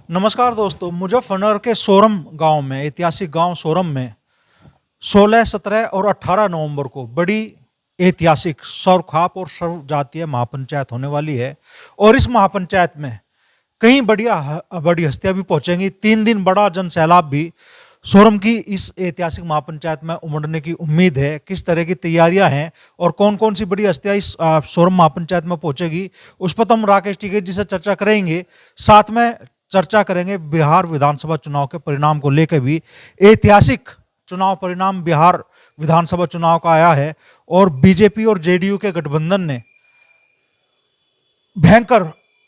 नमस्कार दोस्तों, मुजफ्फरनगर के सोरम गांव में, ऐतिहासिक गांव सोरम में 16, 17 और 18 नवंबर को बड़ी ऐतिहासिक सर्वखाप और सर्वजातीय महापंचायत होने वाली है। और इस महापंचायत में कई बड़ी हस्तियां भी पहुंचेंगी। 3 दिन बड़ा जन सैलाब भी सोरम की इस ऐतिहासिक महापंचायत में उमड़ने की उम्मीद है। किस तरह की तैयारियां हैं और कौन कौन सी बड़ी हस्तियां इस सोरम महापंचायत में पहुंचेगी, उस पर तो हम राकेश टिकैत जी से चर्चा करेंगे। साथ में चर्चा करेंगे बिहार विधानसभा चुनाव के परिणाम को लेकर भी। ऐतिहासिक चुनाव परिणाम बिहार विधानसभा चुनाव का आया है और बीजेपी और जेडीयू के गठबंधन ने भयंकर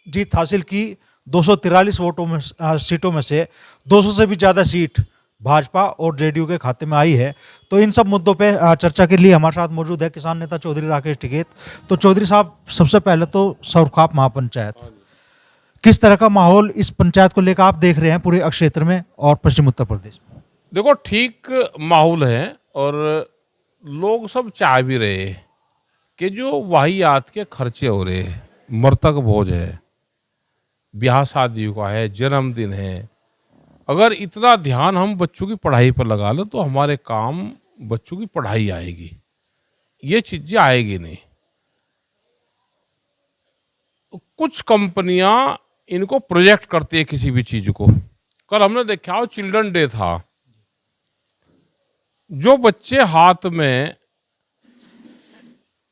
जीत हासिल की। 243 वोटों में सीटों में से 200 से भी ज्यादा सीट भाजपा और जेडीयू के खाते में आई है। तो इन सब मुद्दों पे चर्चा के लिए हमारे साथ मौजूद है किसान नेता चौधरी राकेश टिकैत। तो चौधरी साहब, सबसे पहले तो सर्वखाप महापंचायत, किस तरह का माहौल इस पंचायत को लेकर आप देख रहे हैं पूरे क्षेत्र में और पश्चिम उत्तर प्रदेश में? देखो, ठीक माहौल है और लोग सब चाह भी रहे हैं कि जो वाहियात के खर्चे हो रहे हैं, मृतक भोज है, ब्याह शादियों का है, जन्मदिन है, अगर इतना ध्यान हम बच्चों की पढ़ाई पर लगा लें तो हमारे काम बच्चों की पढ़ाई आएगी, ये चीजें आएगी नहीं। कुछ कंपनियां इनको प्रोजेक्ट करती है किसी भी चीज को। कल हमने देखा चिल्ड्रन डे था, जो बच्चे हाथ में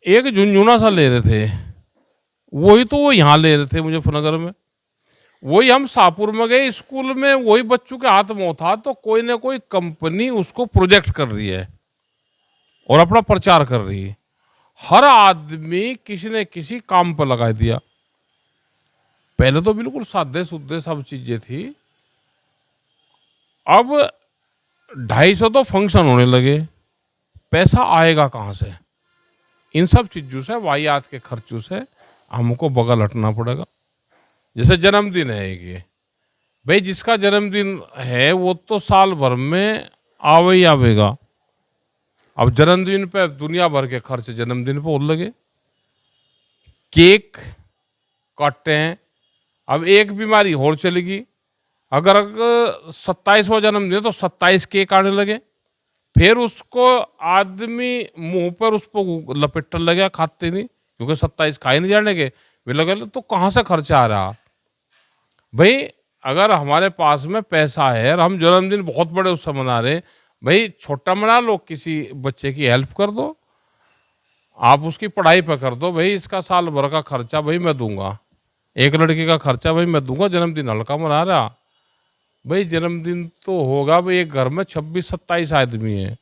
एक झुनझुना सा ले रहे थे, वही तो वो यहाँ ले रहे थे मुजफ्फरनगर में। वही हम शाहपुर में गए स्कूल में, वही बच्चों के हाथ में था। तो कोई ना कोई कंपनी उसको प्रोजेक्ट कर रही है और अपना प्रचार कर रही है। हर आदमी किसी न किसी काम पर लगा दिया। पहले तो बिल्कुल सादे सुदे सब चीजें थी, अब 250 तो फंक्शन होने लगे। पैसा आएगा कहाँ से? इन सब चीजों से, वाहियात के खर्चों से हमको बगल हटना पड़ेगा। जैसे जन्मदिन है एक, ये भाई जिसका जन्मदिन है वो तो साल भर में आवे ही आवेगा। अब जन्मदिन पे दुनिया भर के खर्च जन्मदिन पे हो लगे। केक काटते हैं, अब एक बीमारी और चलेगी। अगर 27वां जन्मदिन तो 27 केक आने लगे, फिर उसको आदमी मुंह पर उसको लपेटने लगे, खाते नहीं क्योंकि 27 खाए नहीं जाने के वे लगे। तो कहाँ से खर्चा आ रहा भाई? अगर हमारे पास में पैसा है और हम जन्मदिन बहुत बड़े उससे मना रहे, भाई छोटा मना लो, किसी बच्चे की हेल्प कर दो, आप उसकी पढ़ाई पर कर दो। भाई इसका साल भर का खर्चा भाई मैं दूंगा, एक लड़की का खर्चा भाई मैं दूंगा। जन्मदिन हल्का मना रहा भाई? जन्मदिन तो होगा भाई, एक घर में 26-27 आदमी है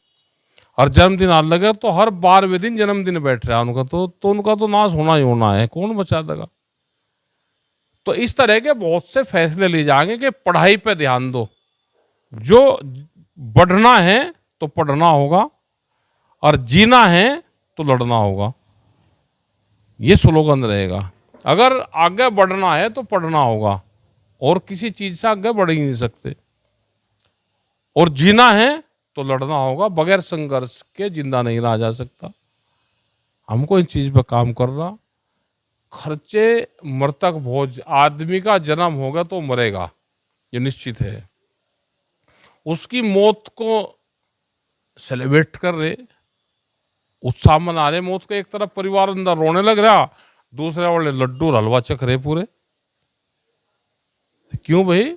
और जन्मदिन आने लगे तो हर 12वें दिन जन्मदिन बैठ रहा है उनका, तो उनका तो नाश होना ही होना है, कौन बचा देगा? तो इस तरह के बहुत से फैसले लिए जाएंगे कि पढ़ाई पे ध्यान दो, जो बढ़ना है तो पढ़ना होगा और जीना है तो लड़ना होगा, ये स्लोगन रहेगा। अगर आगे बढ़ना है तो पढ़ना होगा और किसी चीज से आगे बढ़ ही नहीं सकते, और जीना है तो लड़ना होगा। बगैर संघर्ष के जिंदा नहीं रहा जा सकता। हमको इन चीज पर काम करना। खर्चे, मृतक भोज, आदमी का जन्म होगा तो मरेगा, ये निश्चित है। उसकी मौत को सेलिब्रेट कर रहे, उत्साह मना रहे। मौत को एक तरफ परिवार अंदर रोने लग रहा, दूसरे वाले लड्डू और हलवा चख रहे पूरे। क्यों भाई?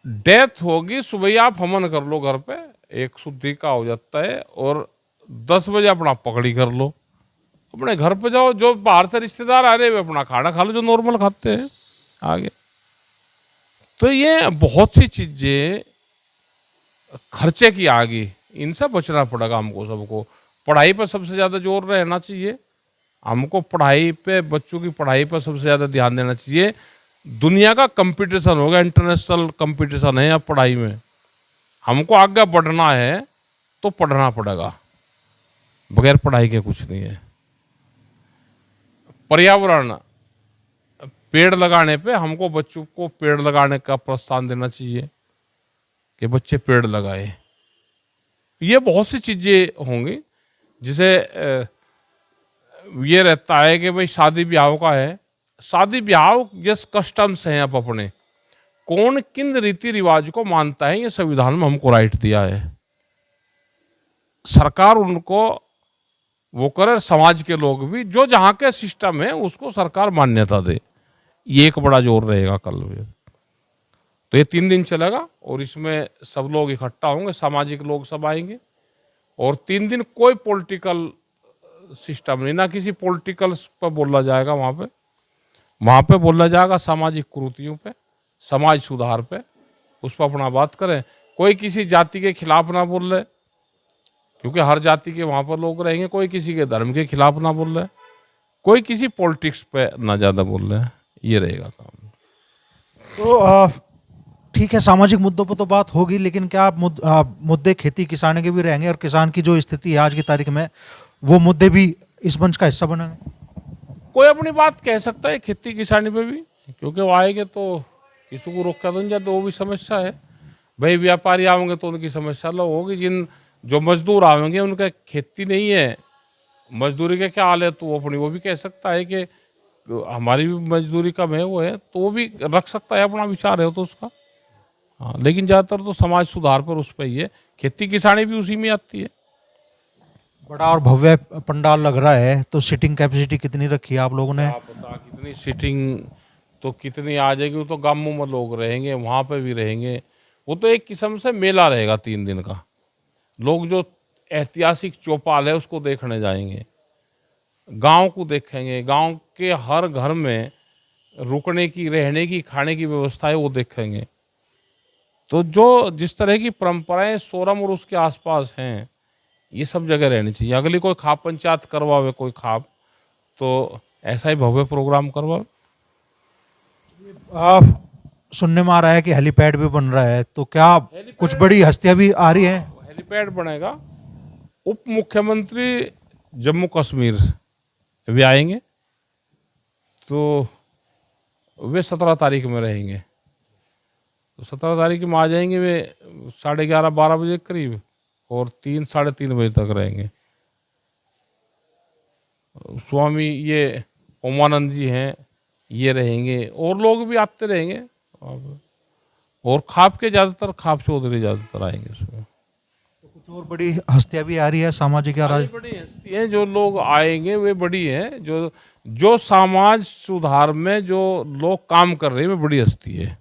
डेथ होगी, सुबह आप हवन कर लो घर पे, एक शुद्धि का हो जाता है, और 10 बजे अपना पकड़ी कर लो, अपने घर पे जाओ। जो बाहर से रिश्तेदार आ रहे हैं अपना खाना खा लो, जो नॉर्मल खाते हैं आगे। तो ये बहुत सी चीजें खर्चे की आ गई, इनसे बचना पड़ेगा हमको सबको। पढ़ाई पर सबसे ज्यादा जोर रहना चाहिए हमको। पढ़ाई पे, बच्चों की पढ़ाई पर सबसे ज्यादा ध्यान देना चाहिए। दुनिया का कंपटीशन होगा, इंटरनेशनल कंपटीशन है अब पढ़ाई में। हमको आगे बढ़ना है तो पढ़ना पड़ेगा, बगैर पढ़ाई के कुछ नहीं है। पर्यावरण, पेड़ लगाने पे हमको बच्चों को पेड़ लगाने का प्रोत्साहन देना चाहिए कि बच्चे पेड़ लगाए। ये बहुत सी चीजें होंगी जिसे ये रहता है कि भाई शादी ब्याह का है, शादी ब्याह जिस कस्टम्स हैं अब अपने, कौन किन रीति रिवाज को मानता है, ये संविधान में हमको राइट दिया है। सरकार उनको वो करे, समाज के लोग भी जो जहाँ के सिस्टम है उसको सरकार मान्यता दे, ये एक बड़ा जोर रहेगा कल भी। तो ये 3 दिन चलेगा और इसमें सब लोग इकट्ठा होंगे, सामाजिक लोग सब आएंगे। और 3 दिन कोई पॉलिटिकल सिस्टम नहीं, ना किसी पॉलिटिकल पर बोला जाएगा। वहाँ पे बोला जाएगा सामाजिक कुरीतियों पे, समाज सुधार पे, उस पर अपना बात करें। कोई किसी जाति के खिलाफ ना बोल रहे, क्योंकि हर जाति के वहाँ पर लोग रहेंगे। कोई किसी के धर्म के खिलाफ ना बोल रहे, कोई किसी पॉलिटिक्स पे ना ज़्यादा बोल रहे हैं, ये रहेगा काम। तो ठीक है, सामाजिक मुद्दों पर तो बात होगी, लेकिन क्या मुद्दे खेती किसानी के भी रहेंगे और किसान की जो स्थिति है आज की तारीख में, वो मुद्दे भी इस मंच का हिस्सा बनेंगे? कोई अपनी बात कह सकता है खेती किसानी पे भी, क्योंकि वो आएंगे तो किसी को रोका तो नहीं जाता, वो भी समस्या है। भाई व्यापारी आएंगे तो उनकी समस्या अलग होगी। जो मजदूर आएंगे उनका खेती नहीं है, मजदूरी के क्या हाल है, तो वो अपनी वो भी कह सकता है कि हमारी भी मजदूरी कम है, वो है, तो वो भी रख सकता है, अपना विचार है तो उसका। हाँ, लेकिन ज़्यादातर तो समाज सुधार पर उस पर ही है, खेती किसानी भी उसी में आती है। बड़ा और भव्य पंडाल लग रहा है, तो सीटिंग कैपेसिटी कितनी रखी है आप लोगों ने? आप बता कितनी सीटिंग तो कितनी आ जाएगी, वो तो गांवों में लोग रहेंगे, वहाँ पे भी रहेंगे। वो तो एक किस्म से मेला रहेगा 3 दिन का। लोग जो ऐतिहासिक चौपाल है उसको देखने जाएंगे, गांव को देखेंगे, गांव के हर घर में रुकने की, रहने की, खाने की व्यवस्था है वो देखेंगे। तो जो जिस तरह की परंपराएं सोरम और उसके आसपास हैं, ये सब जगह रहनी चाहिए। अगली कोई खाप पंचायत करवावे, कोई खाप, तो ऐसा ही भव्य प्रोग्राम करवावे। सुनने में आ रहा है कि हेलीपैड भी बन रहा है, तो क्या कुछ बड़ी हस्तियां भी आ रही हैं? हेलीपैड बनेगा। उप मुख्यमंत्री जम्मू कश्मीर भी आएंगे, तो वे 17 तारीख में रहेंगे। तो 17 तारीख में आ जाएंगे वे 11:30-12 बजे करीब, और 3-3:30 बजे तक रहेंगे। स्वामी ये उमानंद जी हैं, ये रहेंगे, और लोग भी आते रहेंगे। और खाप के ज़्यादातर खाप चौधरी ज़्यादातर आएंगे उसमें। तो कुछ और बड़ी हस्तियां भी आ रही है सामाजिक या बड़ी हस्ती हैं जो लोग आएंगे, वे बड़ी हैं। जो समाज सुधार में जो लोग काम कर रहे हैं, वे बड़ी हस्ती है।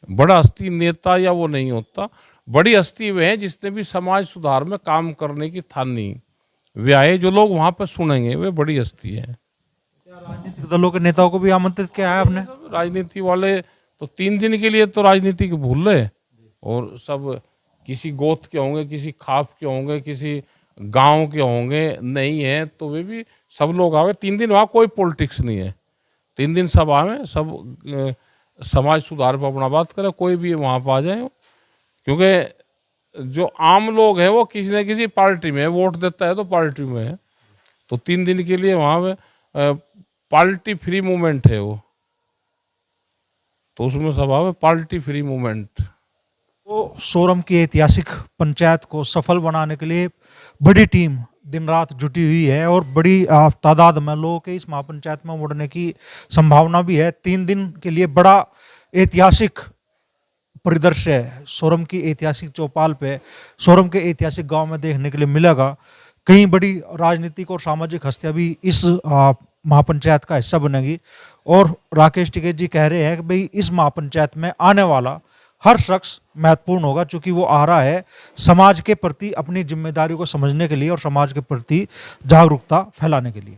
बड़ा हस्ती नेता या वो नहीं होता, बड़ी हस्ती वे हैं जिसने भी समाज सुधार में काम करने की ठानी, वे आए। जो लोग वहाँ पर सुनेंगे वे बड़ी हस्ती है। राजनीतिक दलों के नेताओं को भी आमंत्रित किया है आपने? राजनीति वाले तो 3 दिन के लिए तो राजनीति के भूल रहे, और सब किसी गोत के होंगे, किसी खाप के होंगे, किसी गांव के होंगे, नहीं है तो वे भी सब लोग आवे। 3 दिन वहाँ कोई पॉलिटिक्स नहीं है, 3 दिन सब आवे, सब समाज सुधार पर अपना बात करें, कोई भी वहाँ पर आ जाए। क्योंकि जो आम लोग है वो किसी न किसी पार्टी में वोट देता है, तो पार्टी में है। तो 3 दिन के लिए वहाँ पे पार्टी फ्री मूवमेंट है वो, तो उसमें सब आवे, पार्टी फ्री मूवमेंट। तो सोरम की ऐतिहासिक पंचायत को सफल बनाने के लिए बड़ी टीम दिन रात जुटी हुई है, और बड़ी तादाद में लोगों के इस महापंचायत में मुड़ने की संभावना भी है। 3 दिन के लिए बड़ा ऐतिहासिक परिदृश्य है सोरम की ऐतिहासिक चौपाल पे, सोरम के ऐतिहासिक गांव में देखने के लिए मिलेगा। कई बड़ी राजनीतिक और सामाजिक हस्तियां भी इस महापंचायत का हिस्सा बनेगी। और राकेश टिकैत जी कह रहे हैं कि भाई इस महापंचायत में आने वाला हर शख्स महत्वपूर्ण होगा, क्योंकि वो आ रहा है समाज के प्रति अपनी जिम्मेदारी को समझने के लिए और समाज के प्रति जागरूकता फैलाने के लिए।